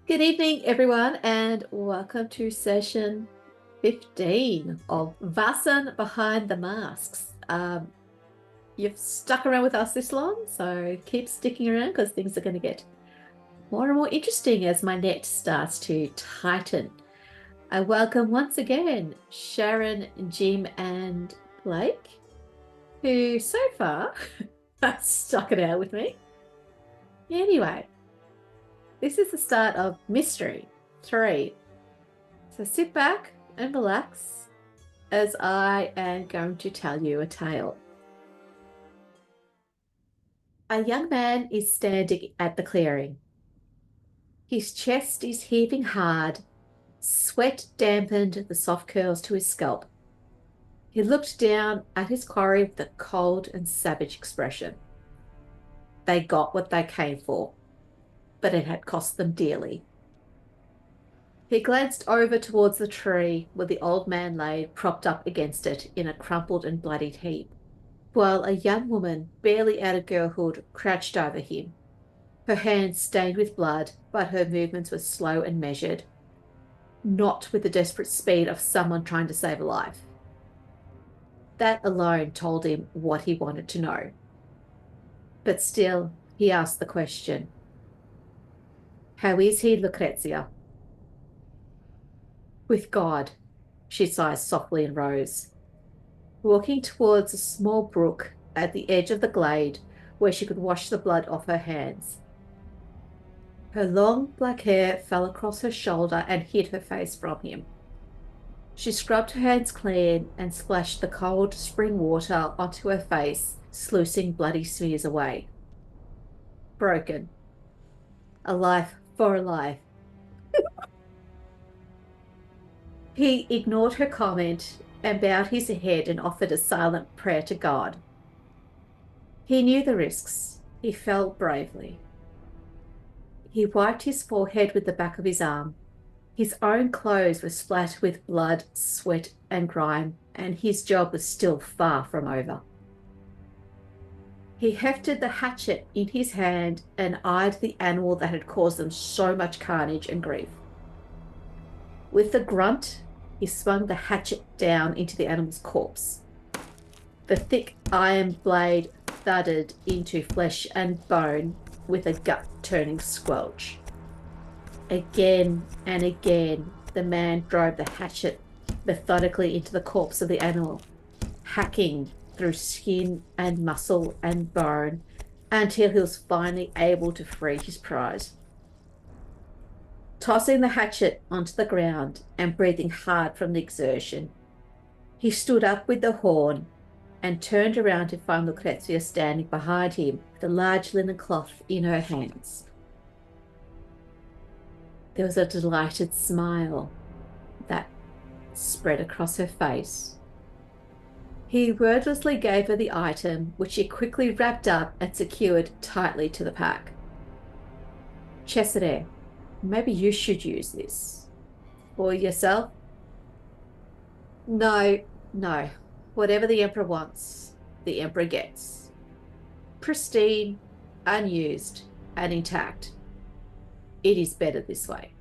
Good evening, everyone, and welcome to session 15 of Vaesen Behind the Masks. You've stuck around with us this long, so keep sticking around because things are going to get more and more interesting as my net starts to tighten. I welcome once again Sharon, Jim, and Blake, who so far have stuck it out with me. Anyway. This is the start of Mystery 3. So sit back and relax as I am going to tell you a tale. A young man is standing at the clearing. His chest is heaving hard. Sweat dampened the soft curls to his scalp. He looked down at his quarry with a cold and savage expression. They got what they came for, but it had cost them dearly. He glanced over towards the tree where the old man lay propped up against it in a crumpled and bloodied heap, while a young woman, barely out of girlhood, crouched over him. Her hands stained with blood, but her movements were slow and measured, not with the desperate speed of someone trying to save a life. That alone told him what he wanted to know. But still, he asked the question, "How is he, Lucrezia?" "With God," she sighed softly and rose, walking towards a small brook at the edge of the glade where she could wash the blood off her hands. Her long black hair fell across her shoulder and hid her face from him. She scrubbed her hands clean and splashed the cold spring water onto her face, sluicing bloody smears away. Broken. A life for a life. He ignored her comment and bowed his head and offered a silent prayer to God. He knew the risks. He fell bravely. He wiped his forehead with the back of his arm. His own clothes were splattered with blood, sweat, and grime, and his job was still far from over. He hefted the hatchet in his hand and eyed the animal that had caused them so much carnage and grief. With a grunt, he swung the hatchet down into the animal's corpse. The thick iron blade thudded into flesh and bone with a gut-turning squelch. Again and again, the man drove the hatchet methodically into the corpse of the animal, hacking through skin and muscle and bone until he was finally able to free his prize. Tossing the hatchet onto the ground and breathing hard from the exertion, he stood up with the horn and turned around to find Lucrezia standing behind him with a large linen cloth in her hands. There was a delighted smile that spread across her face. He wordlessly gave her the item, which she quickly wrapped up and secured tightly to the pack. "Cesare, maybe you should use this. For yourself?" No. Whatever the Emperor wants, the Emperor gets. Pristine, unused, and intact. It is better this way.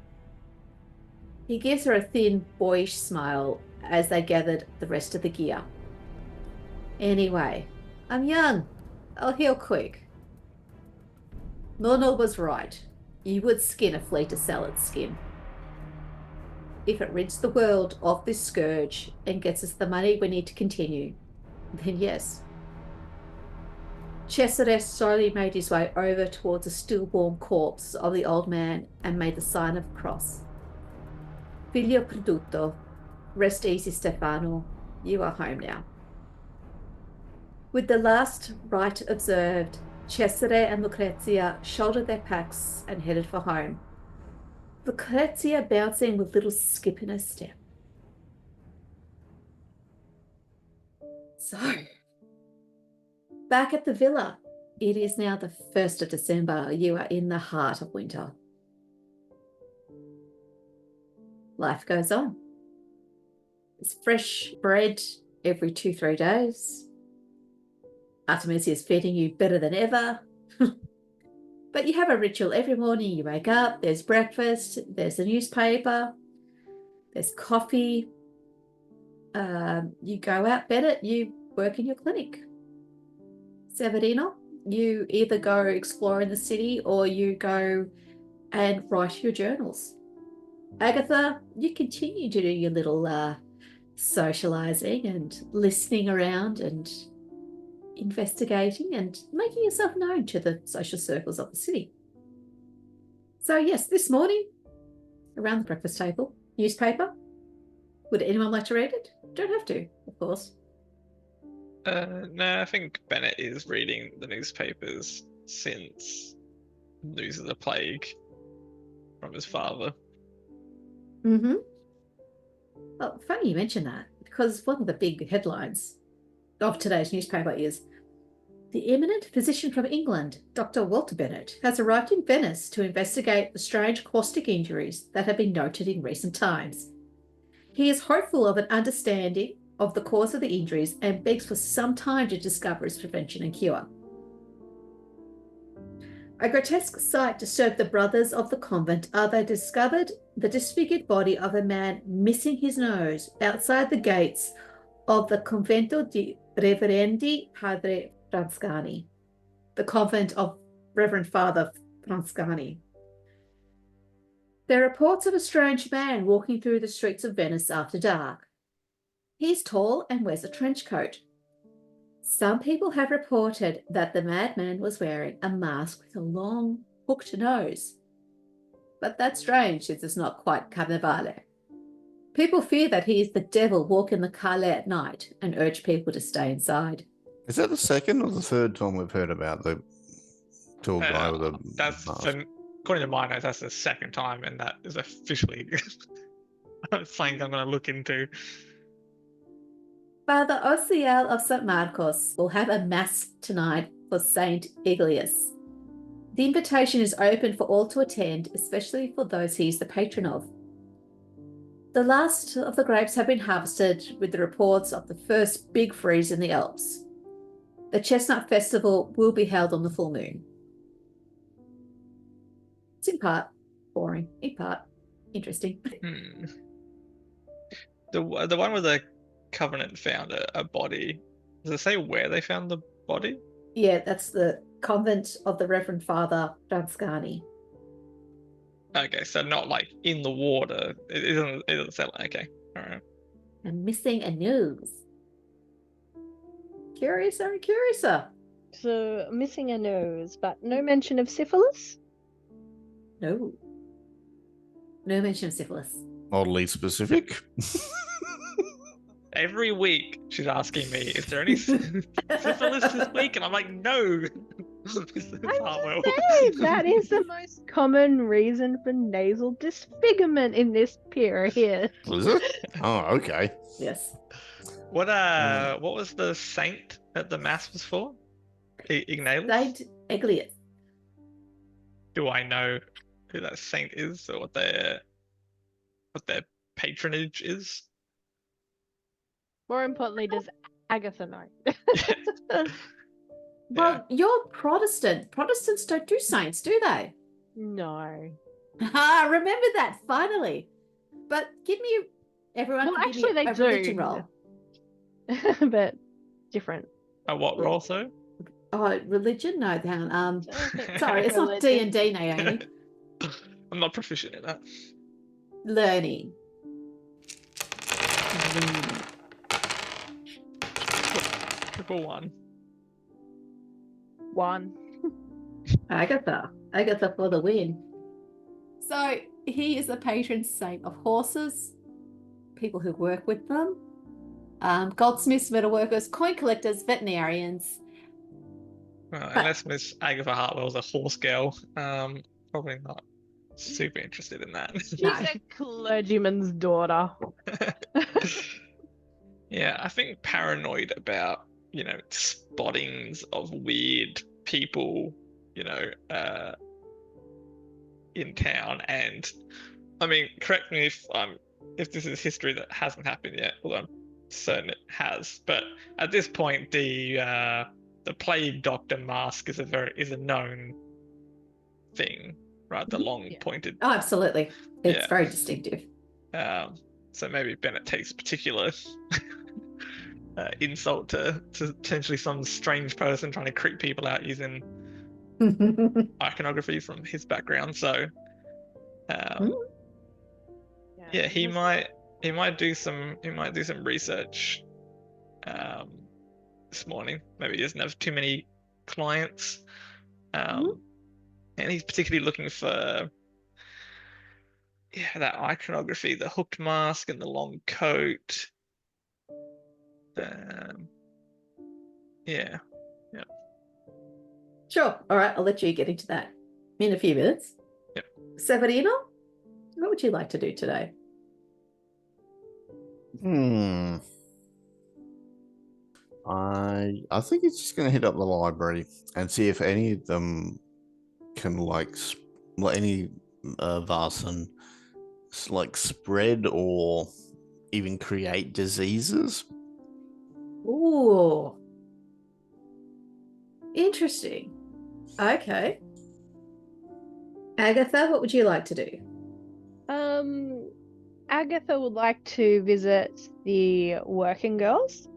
He gives her a thin, boyish smile as they gathered the rest of the gear. "Anyway, I'm young. I'll heal quick." Nornal was right. You would skin a flea to sell its skin. If it rids the world of this scourge and gets us the money we need to continue, then yes. Cesare slowly made his way over towards the still-warm corpse of the old man and made the sign of the cross. "Figlio perduto. Rest easy, Stefano. You are home now." With the last rite observed, Cesare and Lucrezia shouldered their packs and headed for home, Lucrezia bouncing with little skip in her step. So, back at the villa. It is now the 1st of December. You are in the heart of winter. Life goes on. There's fresh bread every 2-3 days. Artemisia is feeding you better than ever. But you have a ritual every morning. You wake up, there's breakfast, there's a newspaper, there's coffee. You go out, Bennett, you work in your clinic. Severino, you either go explore in the city or you go and write your journals. Agatha, you continue to do your little socializing and listening around and investigating and making yourself known to the social circles of the city. So yes, this morning, around the breakfast table, newspaper. Would anyone like to read it? Don't have to, of course. No, I think Bennett is reading the newspapers since news of the plague from his father. Mm-hmm. Well, funny you mention that, because one of the big headlines of today's newspaper is the eminent physician from England, Dr. Walter Bennett, has arrived in Venice to investigate the strange caustic injuries that have been noted in recent times. He is hopeful of an understanding of the cause of the injuries and begs for some time to discover its prevention and cure. A grotesque sight disturbed the brothers of the convent as they discovered the disfigured body of a man missing his nose outside the gates of the Convento di Reverendi Padre Franscani, the convent of Reverend Father Franscani. There are reports of a strange man walking through the streets of Venice after dark. He is tall and wears a trench coat. Some people have reported that the madman was wearing a mask with a long, hooked nose. But that's strange since it's not quite Carnevale. People fear that he is the devil walking the calle at night and urge people to stay inside. Is that the second or the third time we've heard about the tall guy with a That's mask? According to my notes, that's the second time, and that is officially something I'm going to look into. Father Osiel of St. Marcos will have a mass tonight for Saint Iglias. The invitation is open for all to attend, especially for those he is the patron of. The last of the grapes have been harvested with the reports of the first big freeze in the Alps. The Chestnut Festival will be held on the full moon. It's in part boring, in part interesting. The one where the Covenant found a body. Does it say where they found the body? Yeah, that's the convent of the Reverend Father Franscani. Okay, so not like in the water. It doesn't say like, okay, all right. And missing a nose. Curiouser and curiouser. So missing a nose, but no mention of syphilis? No. No mention of syphilis. Oddly specific. Every week she's asking me, is there any syphilis this week? And I'm like, no. Hartwell. That is the most common reason for nasal disfigurement in this period. Was it? Oh, okay. Yes. What was the saint that the mass was for? Ignatius? Saint Iglias. Do I know who that saint is or what their patronage is? More importantly, does Agatha know? Well, you're Protestant. Protestants don't do saints, do they? No. Remember that, finally. But give me, everyone Well, can actually, give me they a do. religion roll. But different. What role, though? Oh, religion? No, hang on. Sorry, it's not Religion. D&D, Naomi. I'm not proficient in that. Learning. Triple one. One. Agatha for the win. So he is the patron saint of horses, people who work with them, goldsmiths, metalworkers, coin collectors, veterinarians. Unless Miss Agatha Hartwell's a horse girl, probably not super interested in that. She's a clergyman's daughter. Yeah, I think paranoid about, spottings of weird people, in town. And I mean, correct me if this is history that hasn't happened yet, although I'm certain it has. But at this point, the plague doctor mask is a known thing, right? The long Yeah. pointed. Oh, absolutely. It's Yeah. very distinctive. So maybe Bennett takes particular insult to potentially some strange person trying to creep people out using iconography from his background. So yeah, he might do some research this morning. Maybe he doesn't have too many clients. And he's particularly looking for that iconography, the hooked mask and the long coat. Yeah. Sure. All right. I'll let you get into that in a few minutes. Yep. Severino, what would you like to do today? I think it's just going to hit up the library and see if any of them can any Vaesen spread or even create diseases. Ooh. Interesting. Okay. Agatha, what would you like to do? Agatha would like to visit the working girls.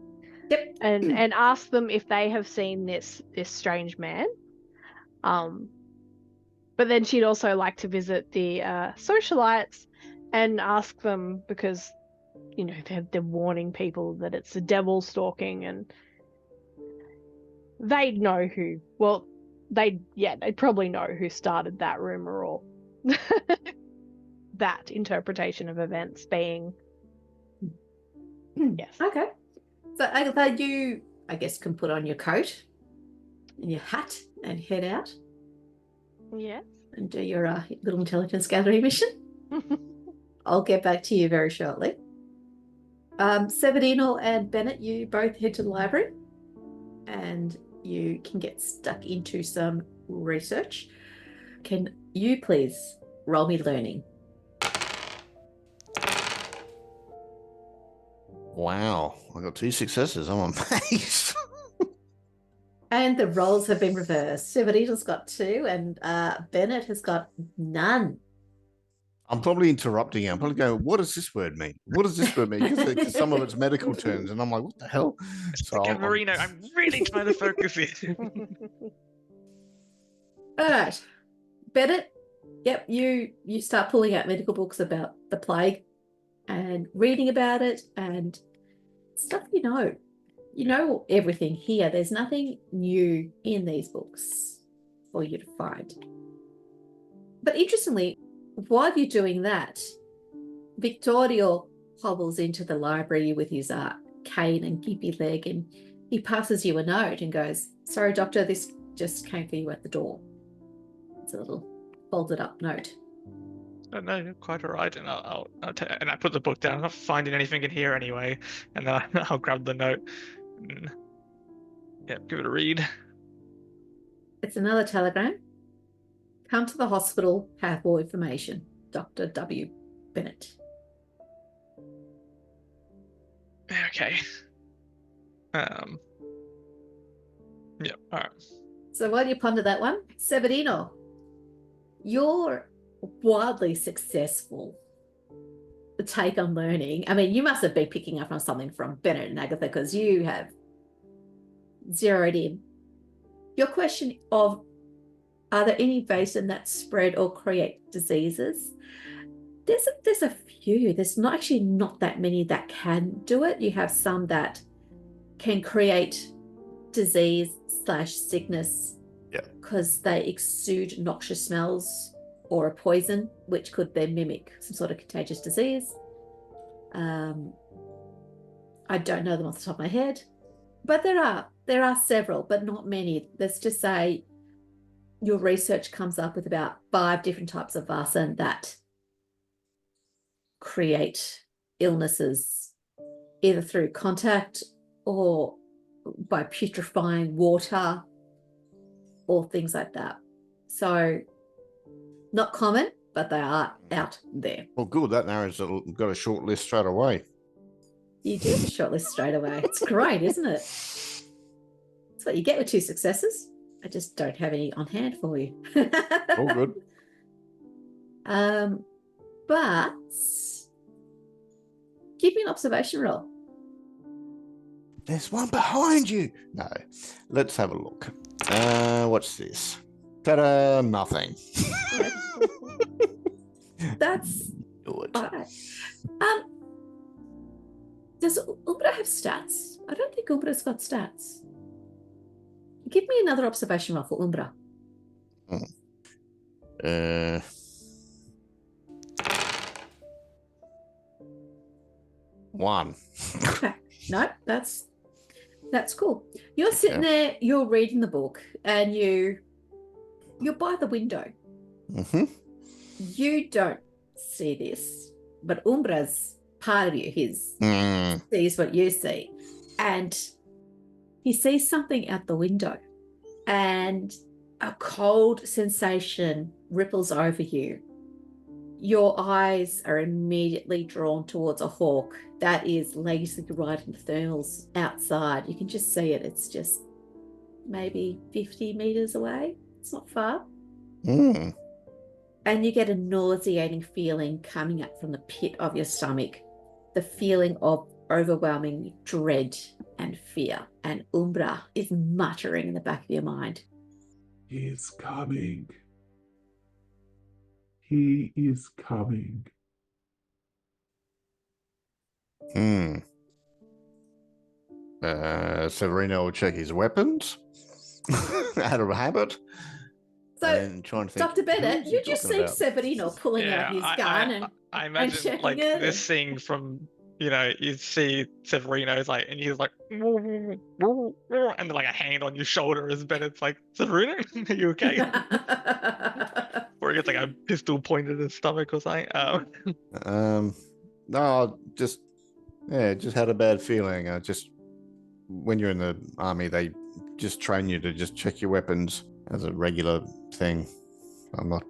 Yep. And ask them if they have seen this strange man. But then she'd also like to visit the socialites and ask them, because they're warning people that it's the devil stalking, and they'd know who. Well, they'd probably know who started that rumor or that interpretation of events being. Yes. Okay. So Agatha, you, I guess, can put on your coat and your hat and head out Yes. and do your little intelligence gathering mission. I'll get back to you very shortly. Severino and Bennett, you both head to the library and you can get stuck into some research. Can you please roll me learning? Wow, I got 2 successes. I'm amazed. And the roles have been reversed. Severino's got 2 and Bennett has got none. I'm probably interrupting you. I'm probably going, what does this word mean? What does this word mean? Because some of it's medical terms, and I'm like, what the hell? So Marino, I'm really trying to focus here. All right. Bennett, yep, you start pulling out medical books about the plague and reading about it and stuff you know. You know everything here. There's nothing new in these books for you to find. But interestingly, while you're doing that, Victorio hobbles into the library with his cane and gimpy leg, and he passes you a note and goes, "Sorry, doctor, this just came for you at the door." It's a little folded up note. Oh, no, you're quite all right. And I'll and I put the book down. I'm not finding anything in here anyway. And then I'll grab the note. And, give it a read. It's another telegram. Come to the hospital, have more information. Dr. W. Bennett. Okay. Yep. All right. So while you ponder that one, Severino, you're wildly successful take on learning. I mean, you must have been picking up on something from Bennett and Agatha because you have zeroed in. Your question of, are there any Vaesen that spread or create diseases? There's a few. There's not that many that can do it. You have some that can create disease / sickness because they exude noxious smells or a poison, which could then mimic some sort of contagious disease. I don't know them off the top of my head, but there are several, but not many. Let's just say your research comes up with about 5 different types of Vaesen that create illnesses either through contact or by putrefying water or things like that. So not common, but they are out there. Well, good. That narrows it. We've got a short list straight away. You do have a short list straight away. It's great, isn't it? That's what you get with 2 successes. I just don't have any on hand for you. All good. But give me an observation roll. There's one behind you. No, let's have a look. What's this? Ta-da! Nothing. That's Good. fine. Does Umbra have stats? I don't think Umbra's got stats. Give me another observation roll for Umbra. One. Okay. No, that's cool. You're sitting there, you're reading the book, and you're by the window. Mm-hmm. You don't see this, but Umbra's part of you. His sees what you see, and he sees something out the window, and a cold sensation ripples over you. Your eyes are immediately drawn towards a hawk that is lazily riding the thermals outside. You can just see it. It's just maybe 50 meters away. It's not far. Mm. And you get a nauseating feeling coming up from the pit of your stomach, the feeling of overwhelming dread and fear. And Umbra is muttering in the back of your mind. He is coming. He is coming. Severino will check his weapons out of habit. So, and trying to think, Dr. Bennett, who is you he just talking see about? Severino pulling out his gun I imagine checking like it this and- scene from, you know, you see Severino's like, and he's like, and then like a hand on your shoulder as Bennett's like, Severino, are you okay? Or he gets like a pistol pointed at his stomach or something. No, just had a bad feeling. Just when you're in the army, they just train you to just check your weapons as a regular thing. I'm not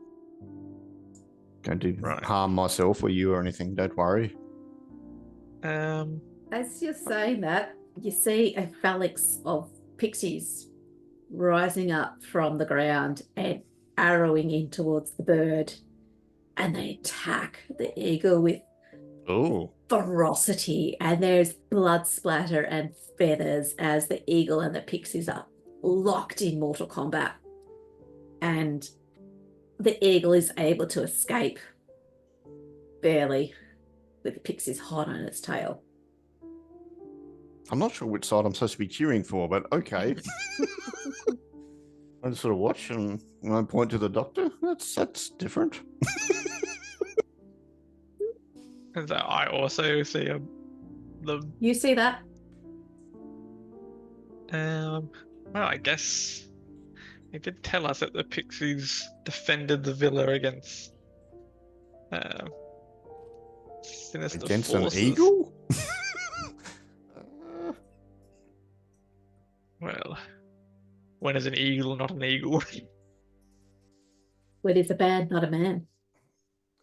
going to harm myself or you or anything. Don't worry. As you're saying that, you see a phalanx of pixies rising up from the ground and arrowing in towards the bird, and they attack the eagle with ferocity, and there's blood splatter and feathers as the eagle and the pixies are locked in mortal combat, and the eagle is able to escape barely with the pixies hot on its tail. I'm not sure which side I'm supposed to be cheering for, but okay. I just sort of watch and when I point to the doctor, that's different. And so I also see You see that? well, I guess he did tell us that the pixies defended the villa against sinister Against forces. an eagle? Well, when is an eagle not an eagle? When is a man not a man?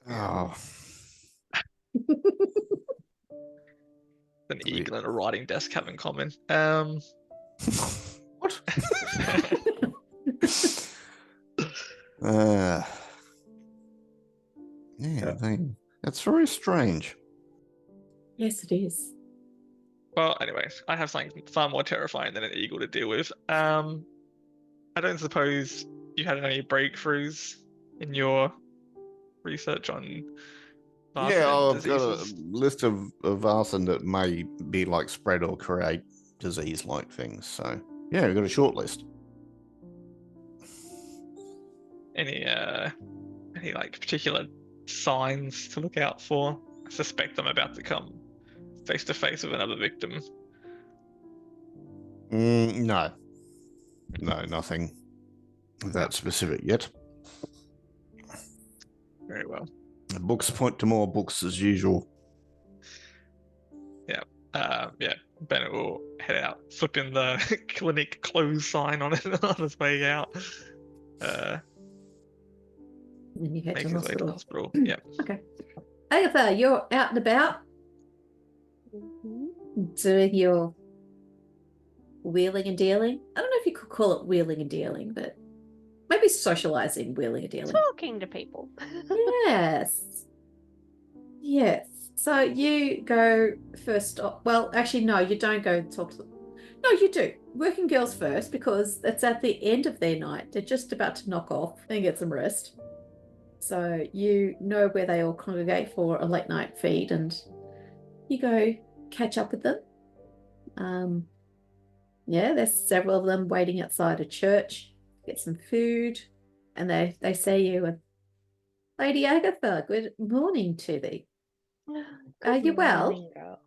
Oh. An eagle and a writing desk have in common. What? That's very strange. Yes, it is. Well, anyways, I have something far more terrifying than an eagle to deal with. I don't suppose you had any breakthroughs in your research on Vaesen I've diseases? got a list of Vaesen that may be like spread or create disease-like things. So yeah, we've got a short list. Any like particular signs to look out for? I suspect I'm about to come face to face with another victim. No, nothing that specific yet. Very well. The books point to more books as usual. Bennett will head out, flipping the clinic closed sign on it on his way out. And you head Make to his way to the hospital. hospital. Yep. Okay. Agatha, you're out and about doing your wheeling and dealing. I don't know if you call it wheeling and dealing, but maybe socializing, wheeling and dealing. Talking to people. Yes. Yes. So you go first. Well, actually, no, you don't go and talk to them. No, you do. Working girls first because it's at the end of their night. They're just about to knock off and get some rest. So you know where they all congregate for a late night feed, and you go catch up with them. Yeah, there's several of them waiting outside a church, get some food, and they say you and Lady Agatha, good morning to thee. Are you well? Morning, girl.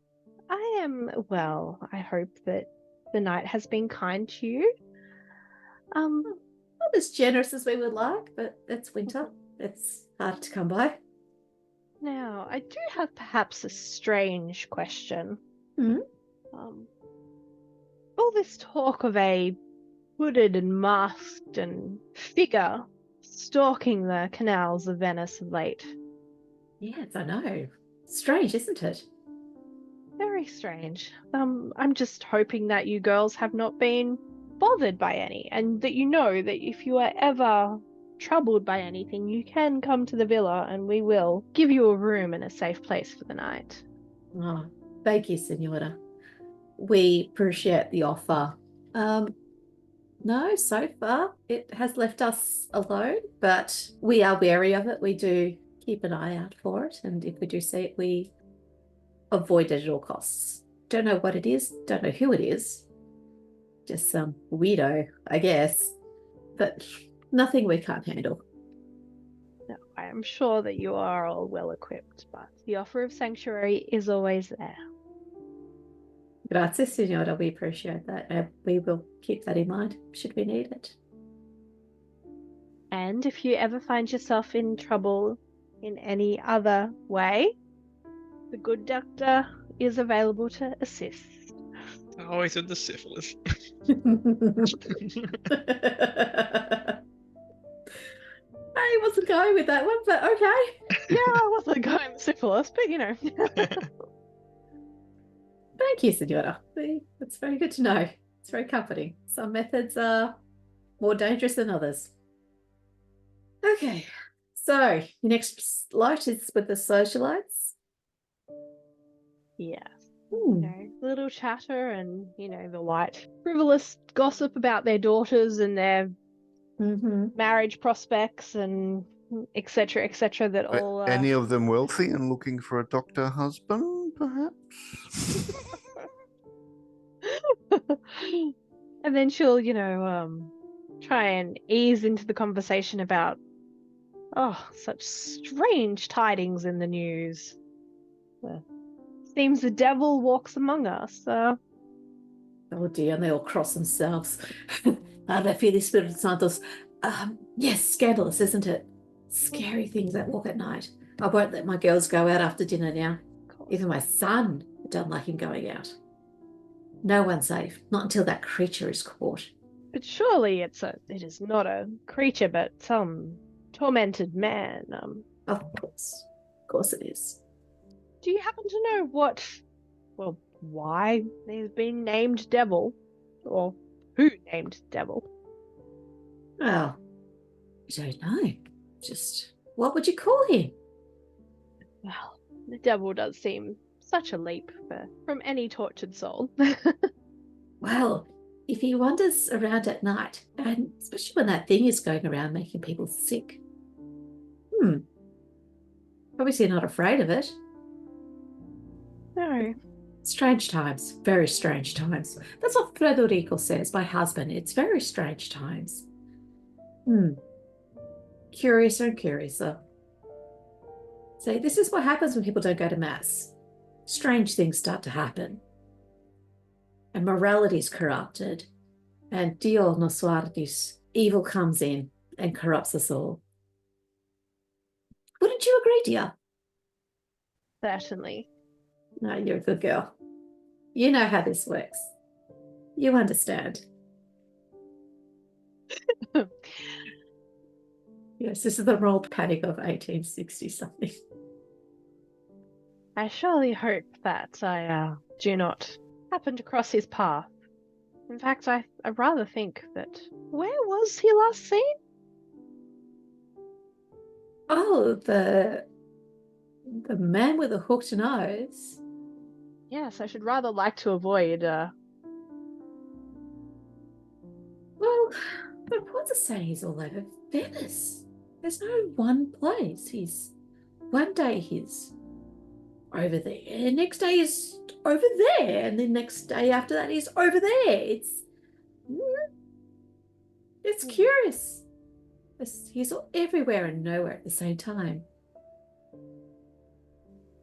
I am well. I hope that the night has been kind to you. Not as generous as we would like, but it's winter. It's hard to come by. Now, I do have perhaps a strange question. Hmm? All this talk of a hooded and masked and figure stalking the canals of Venice of late. Yes, I know. Strange, isn't it? Very strange. I'm just hoping that you girls have not been bothered by any, and that you know that if you are ever troubled by anything, you can come to the villa and we will give you a room and a safe place for the night. Oh, thank you, Senora. We appreciate the offer. No, so far it has left us alone, but we are wary of it. We do keep an eye out for it, and if we do see it, we avoid it at all costs. Don't know what it is, don't know who it is. Just some weirdo, I guess, but nothing we can't handle. No, I am sure that you are all well equipped, but the offer of sanctuary is always there. Grazie, Signora. We appreciate that. We will keep that in mind should we need it. And if you ever find yourself in trouble in any other way, the good doctor is available to assist. I always had the syphilis. I wasn't going with that one, but okay. Yeah, I wasn't going syphilis, but you know. Thank you, Senora. That's very good to know. It's very comforting. Some methods are more dangerous than others. Okay, so your next light is with the socialites. Yes. You know, little chatter and, you know, the light frivolous gossip about their daughters and their marriage prospects and etc. that all Any of them wealthy and looking for a doctor husband, perhaps? And then she'll, you know, try and ease into the conversation about such strange tidings in the news. Seems the devil walks among us. Oh dear, and they all cross themselves. They fear the Spirit of Santos. Yes, scandalous, isn't it? Scary things that walk at night. I won't let my girls go out after dinner now. Even my son don't like him going out. No one's safe, not until that creature is caught. But surely it is not a creature, but some tormented man. Of course it is. Do you happen to know why he's been named Devil? Or who named Devil? Well, I don't know. Just, what would you call him? Well, the devil does seem such a leap from any tortured soul. Well, if he wanders around at night, and especially when that thing is going around making people sick, obviously not afraid of it. No. Strange times, very strange times. That's what Frederico says, my husband. It's very strange times. Curiouser and curiouser. See, this is what happens when people don't go to Mass. Strange things start to happen. And morality is corrupted. And Dio nos guardis, evil comes in and corrupts us all. Wouldn't you agree, dear? Certainly. No, you're a good girl. You know how this works. You understand. Yes, this is the moral panic of 1860 something. I surely hope that I do not happen to cross his path. In fact, I rather think that... Where was he last seen? Oh, the man with a hooked nose. Yes, I should rather like to avoid... Well, but reports are saying he's all over Venice. There's no one place. One day he's over there, and the next day he's over there, and the next day after that he's over there. It's curious. He's all everywhere and nowhere at the same time.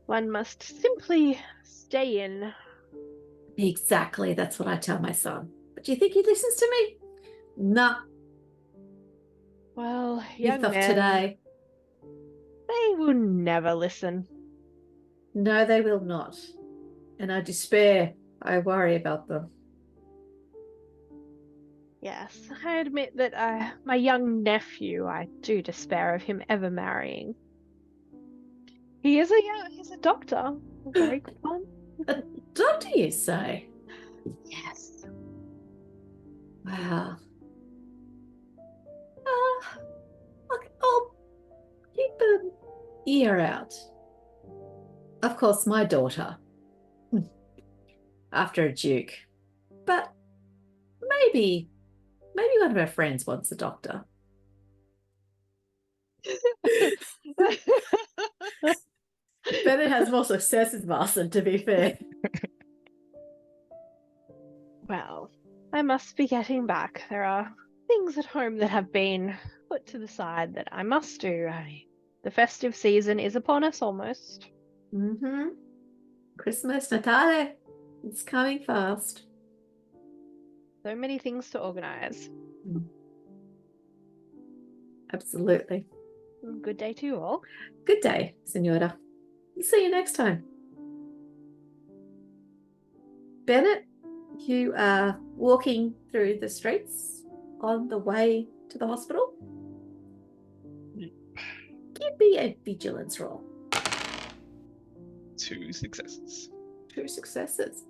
One must simply stay in. Exactly, that's what I tell my son. But do you think he listens to me? Nah, Well, he's young off men, today. they will never listen. No, they will not. And I despair. I worry about them. Yes, I admit that my young nephew, I do despair of him ever marrying. He's a doctor, a very good one. A doctor, you say? Yes. Wow. I'll keep an ear out. Of course, my daughter. After a duke. But maybe one of her friends wants a doctor. Bennett has more success as Vaesen, to be fair. Well, I must be getting back. There are things at home that have been put to the side that I must do. The festive season is upon us almost. Mm-hmm. Christmas, Natale. It's coming fast. So many things to organize. Absolutely. Good day to you all. Good day, Senora. See you next time. Bennett, you are walking through the streets on the way to the hospital. Give me a vigilance roll. 2 successes. 2 successes.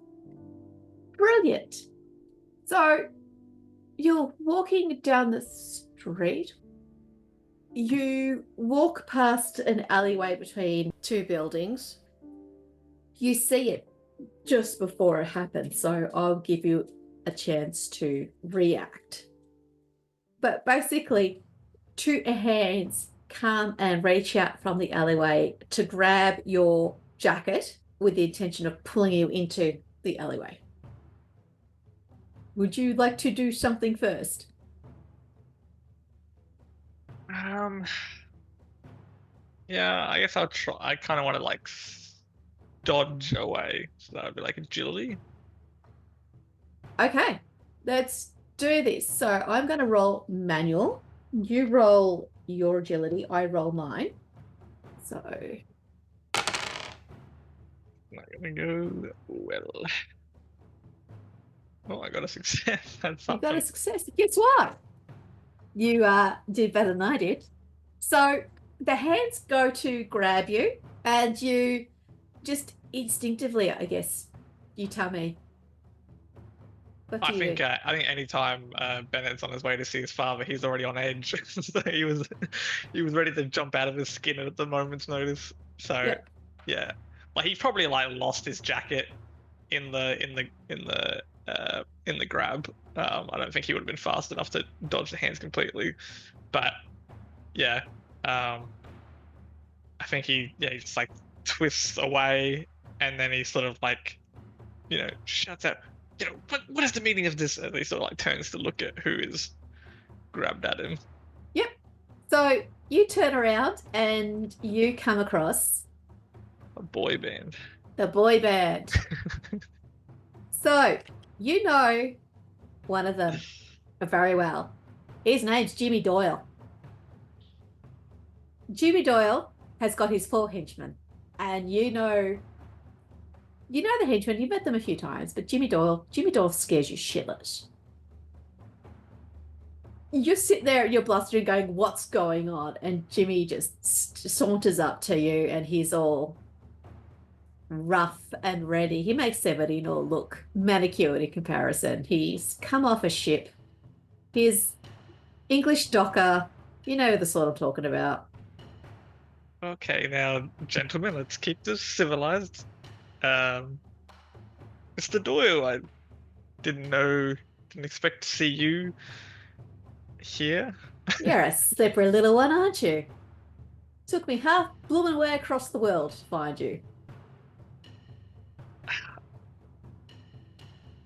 Brilliant. So you're walking down the street. You walk past an alleyway between 2 buildings. You see it just before it happens, so I'll give you a chance to react. But basically, 2 hands come and reach out from the alleyway to grab your jacket with the intention of pulling you into the alleyway. Would you like to do something first? Yeah, I guess I'll try. I kind of want to like dodge away, so that would be like agility. Okay, let's do this. So I'm going to roll manual. You roll your agility. I roll mine. So Not gonna go well. Oh, I got a success. That's you got something. a success. Guess what? You did better than I did. So the hands go to grab you, and you just instinctively, I guess, you tell me. What do I you think do? I think anytime Bennett's on his way to see his father, he's already on edge. So he was ready to jump out of his skin at the moment's notice. So Yep. yeah, like he probably like lost his jacket in the grab. I don't think he would have been fast enough to dodge the hands completely. But yeah, I think he just like twists away, and then he sort of like shouts out, what is the meaning of this? And he sort of like turns to look at who is grabbed at him. Yep. So you turn around and you come across A boy band. the boy band. So you know one of them very well. His name's Jimmy Doyle. Jimmy Doyle has got his 4 henchmen, and you know the henchmen. You've met them a few times, but Jimmy Doyle scares you shitless. You sit there, you're blustering, going, "What's going on?" And Jimmy just saunters up to you, and he's all, rough and ready. He makes Severino look manicured in comparison. He's come off a ship. He's English docker. You know the sort I'm talking about. Okay, now, gentlemen, let's keep this civilized. Mr. Doyle, I didn't expect to see you here. You're a slippery little one, aren't you? Took me half blooming way across the world to find you.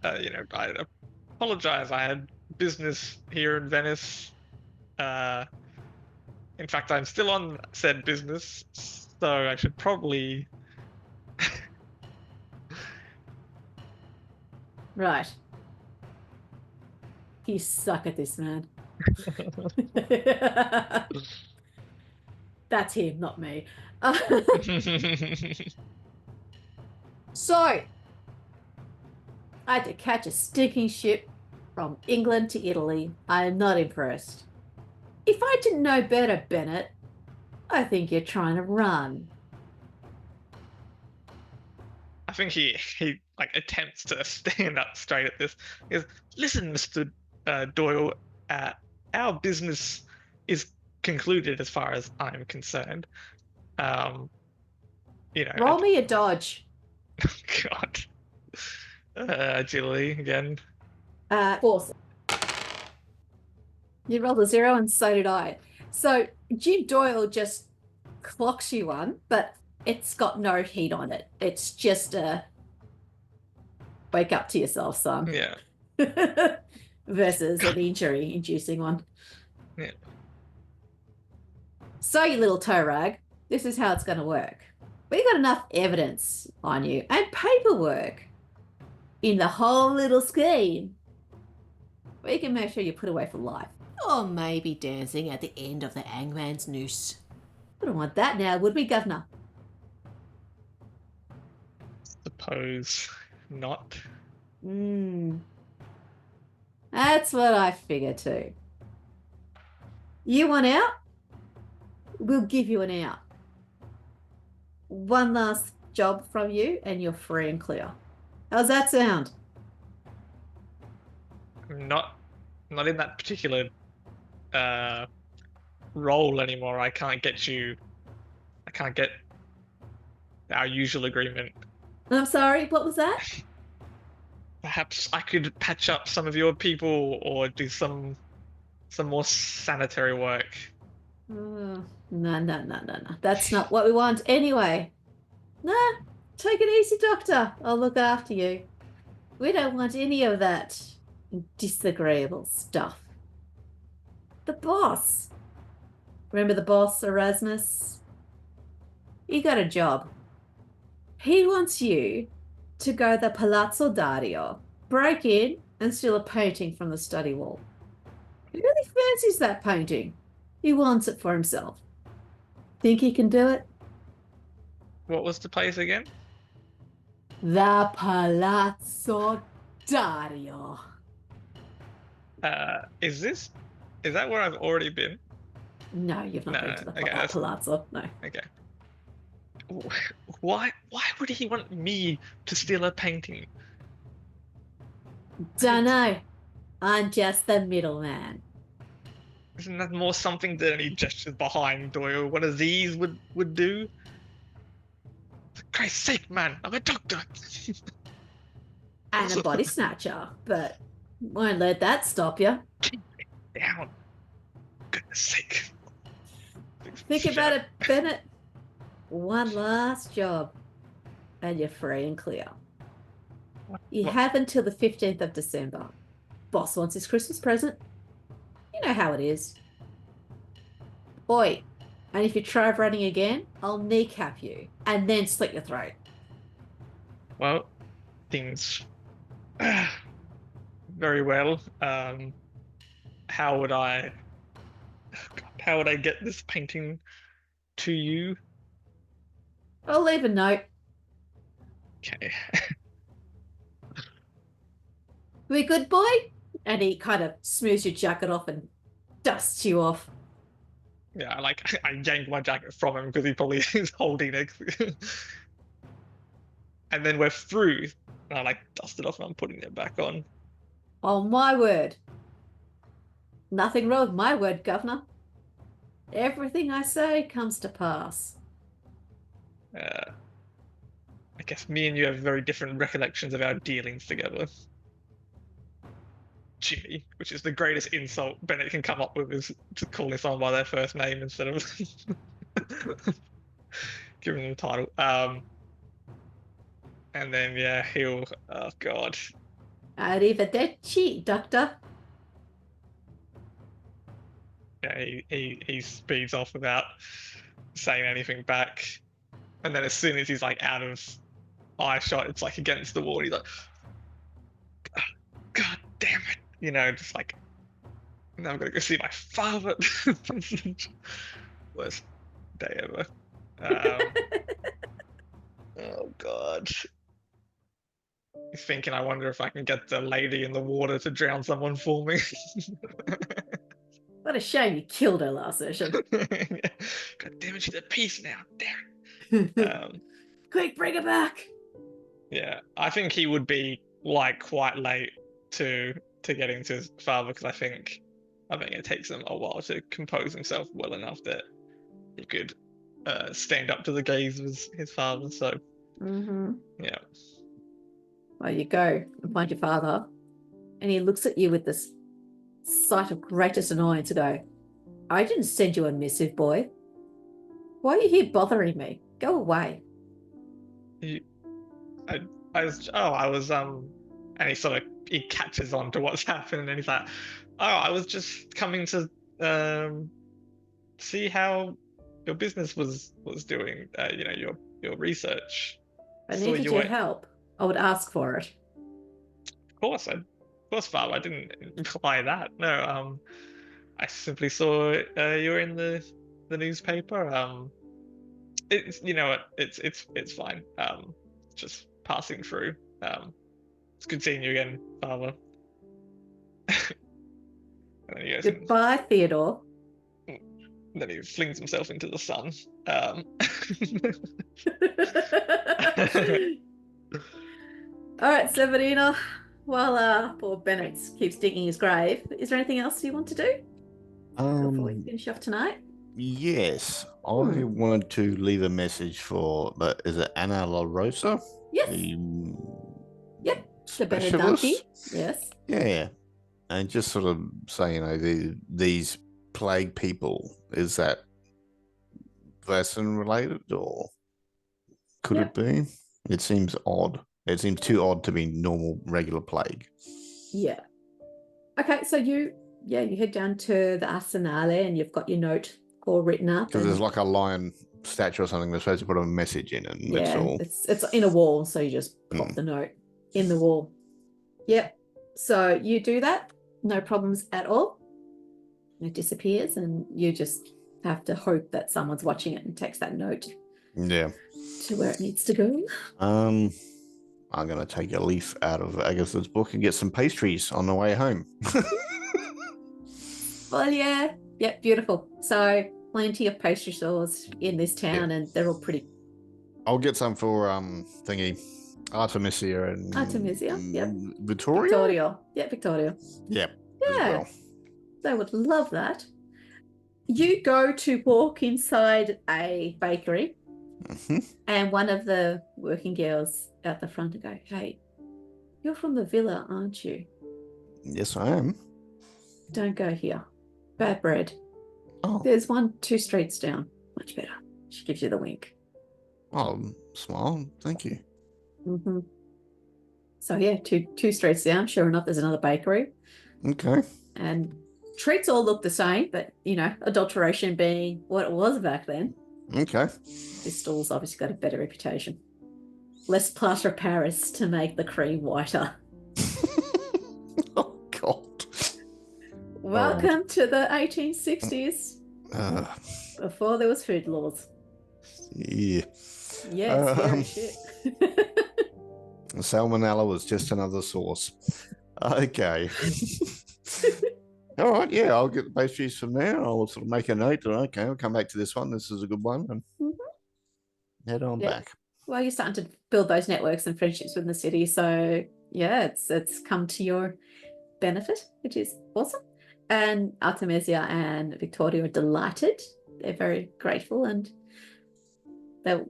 I apologize. I had business here in Venice. In fact, I'm still on said business, so I should probably. Right. You suck at this, man. That's him, not me. So, I had to catch a stinking ship from England to Italy. I am not impressed. If I didn't know better, Bennett, I think you're trying to run. I think he like attempts to stand up straight at this. He goes, "Listen, Mr. Doyle, our business is concluded as far as I'm concerned. Um, Roll me a dodge. God, agility again. Awesome. You rolled a 0 and so did I. So Jim Doyle just clocks you one, but it's got no heat on it. It's just a wake up to yourself, son. Yeah. Versus an injury inducing one. Yeah. So, you little toe rag, this is how it's going to work. We got enough evidence on you and paperwork in the whole little scheme. We can make sure you're put away for life. Or maybe dancing at the end of the hangman's noose. We don't want that now, would we, Governor? Suppose not. That's what I figure too. You want out? We'll give you an out. One last job from you and you're free and clear. How's that sound? Not in that particular role anymore. I can't get our usual agreement. I'm sorry, what was that? Perhaps I could patch up some of your people or do some more sanitary work. No. That's not what we want anyway. Nah, take it easy, Doctor. I'll look after you. We don't want any of that disagreeable stuff. The boss. Remember the boss, Erasmus? He got a job. He wants you to go to the Palazzo Dario, break in and steal a painting from the study wall. He really fancies that painting. He wants it for himself. Think he can do it? What was the place again? The Palazzo Dario. Is that where I've already been? No, you've not been to the Palazzo. No. Okay. Why would he want me to steal a painting? Dunno. I'm just the middleman. Isn't that more something than any gestures behind Doyle? One of these would do? For Christ's sake, man, I'm a doctor. And a body snatcher, but won't let that stop you. Keep it down. Goodness sake. Think about it, Bennett. One last job, and you're free and clear. You have until the 15th of December. Boss wants his Christmas present. You know how it is. Oi, and if you try running again, I'll kneecap you and then slit your throat. Well, things very well. How would I get this painting to you? I'll leave a note. Okay. We good, boy? And he kind of smooths your jacket off and dusts you off. Yeah, I yank my jacket from him because he probably is holding it. and then we're through. And I like dust it off and I'm putting it back on. Oh, my word. Nothing wrong with my word, Governor. Everything I say comes to pass. I guess me and you have very different recollections of our dealings together. Jimmy, which is the greatest insult Bennett can come up with, is to calling someone by their first name instead of giving them a title. And then yeah, he'll. Oh God. Arrivederci, Doctor. Yeah, he speeds off without saying anything back, and then as soon as he's like out of eye shot, it's like against the wall. And he's like, God damn it, you know, just like, now I'm gonna go see my father. Worst day ever. Oh God. He's thinking, I wonder if I can get the lady in the water to drown someone for me. What a shame you killed her last session. God damn it, she's at peace now. Damn. Quick, bring her back. Yeah, I think he would be like quite late to getting to his father, because I think it takes him a while to compose himself well enough that he could stand up to the gaze of his father. So yeah. Well, you go and find your father, and he looks at you with this sight of greatest annoyance and go, I didn't send you a missive, boy. Why are you here bothering me? Go away. I was and he catches on to what's happened, and he's like, oh, I was just coming to see how your business was doing, you know, your research. I needed your help. I would ask for it. Of course, Father, I didn't imply that. No, I simply saw you were in the newspaper. It's, you know what, it's fine. Just passing through. It's good seeing you again, Father. And then he goes, Goodbye, Theodore. then he flings himself into the sun. All right, Severina. While poor Bennett keeps digging his grave, is there anything else you want to do before we finish off tonight? Yes, I wanted to leave a message for, but is it Anna La Rosa? Yes. Yep. The Benedante. Yes. Yeah. And just sort of say, you know, these plague people, is that Vaesen related, or could it be? It seems odd. It seems too odd to be normal, regular plague. Yeah. Okay, so you head down to the Arsenale and you've got your note all written up. Because there's like a lion statue or something they're supposed to put a message in, and it's in a wall, so you just pop the note in the wall. Yep. So you do that, no problems at all. It disappears, and you just have to hope that someone's watching it and takes that note. Yeah. To where it needs to go. I'm gonna take a leaf out of Agatha's book and get some pastries on the way home. Well, yeah. Yep, beautiful. So plenty of pastry stores in this town, and they're all pretty. I'll get some for Artemisia and yep. Victoria. Yeah, Victoria. Yep. Yeah. They would love that. You go to walk inside a bakery, and one of the working girls out the front go, hey, you're from the villa, aren't you? Yes, I am. Don't go here. Bad bread. Oh. There's 2 streets down. Much better. She gives you the wink. Oh, smile. Thank you. So yeah, two streets down. Sure enough, there's another bakery. Okay. And treats all look the same, but you know, adulteration being what it was back then. Okay. This stall's obviously got a better reputation. Less plaster of Paris to make the cream whiter. Oh God. Welcome to the 1860s. Before there was food laws. Yeah. Yeah, scary shit. Salmonella was just another source. Okay. All right, yeah, I'll get the pastries from there. I'll sort of make a note. Okay, I'll come back to this one. This is a good one. And head on back. Well, you're starting to build those networks and friendships within the city. So yeah, it's come to your benefit, which is awesome. And Artemisia and Victoria are delighted. They're very grateful, and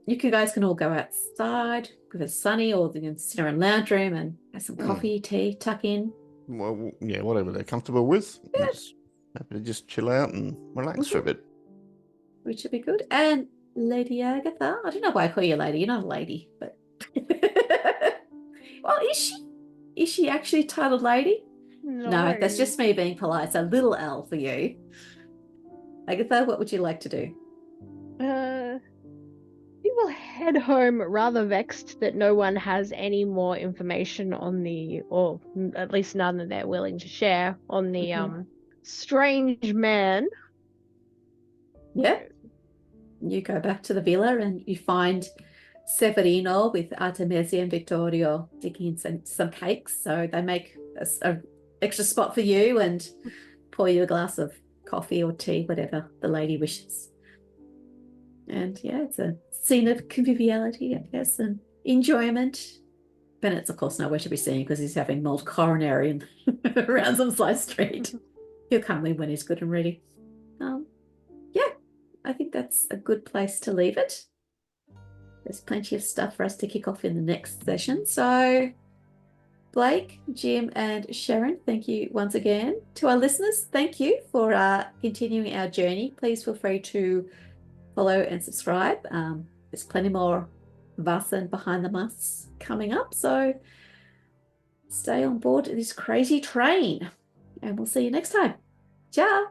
you guys can all go outside if it's sunny, or you can sit around lounge room and have some coffee, tea, tuck in. Well, yeah, whatever they're comfortable with. Yeah. Just happy to just chill out and relax for a bit. Which would be good. And Lady Agatha, I don't know why I call you a lady. You're not a lady, but well, is she? Is she actually titled lady? No, that's just me being polite. So little L for you. Agatha, what would you like to do? We will head home rather vexed that no one has any more information on or at least none that they're willing to share on the strange man. Yeah. You go back to the villa and you find Severino with Artemisia and Victorio digging in some cakes. So they make a extra spot for you and pour you a glass of coffee or tea, whatever the lady wishes. And yeah, it's a scene of conviviality, I guess, and enjoyment. Bennett's, of course, nowhere to be seen because he's having mulled coronary around some side street. He'll come in when he's good and ready. Yeah, I think that's a good place to leave it. There's plenty of stuff for us to kick off in the next session. So Blake, Jim, and Sharon, thank you once again. To our listeners, thank you for continuing our journey. Please feel free to follow and subscribe. There's plenty more Vaesen behind the masks coming up, so stay on board this crazy train, and we'll see you next time. Ciao.